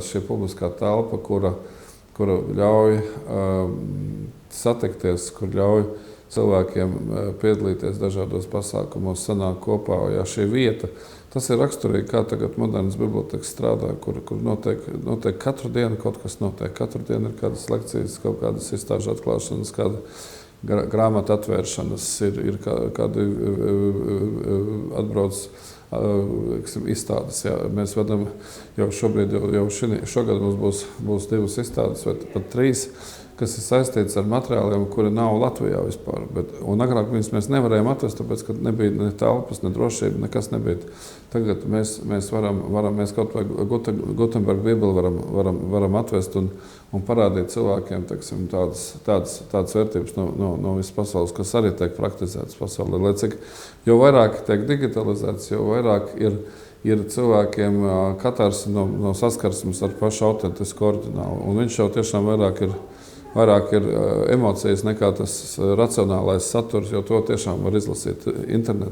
Šī publiskā telpa, kura ļauj satikties, kur ļauj cilvēkiem piedalīties dažādos pasākumos, sanākt kopā. Ja šī vieta, tas ir raksturīgi, kā tagad modernas bibliotekas strādā, kur notiek katru dienu kaut kas notiek. Katru dienu ir kādas lekcijas, kaut kādas izstāžu atklāšanas, kāda grāmatu atvēršanas, ir kādi atbrauc izstādes. Jā. Mēs vedam jau šobrīd, šogad mums būs 2 izstādes, vai pat 3, kas ir saistīts ar materiāliem, kuri nav Latvijā vispār. Un agrāk mēs nevarējām atvest, tāpēc, ka nebija ne telpas, ne drošība, nekas nebija. Tagad mēs kaut vai Gutenberga bībeli varam atvest un parādīt cilvēkiem, teiksim, tādas vērtības no visas pasaules, kas arī tiek praktizētas pasaulē. Lai cik jo vairāk tiek digitalizēts, jo vairāk ir cilvēkiem katrs no saskarsmes ar pašu autentisku oriģinālu. Un viņš jau tiešām vairāk ir emocijas nekā tas racionālais saturs, jo to tiešām var izlasīt internetā.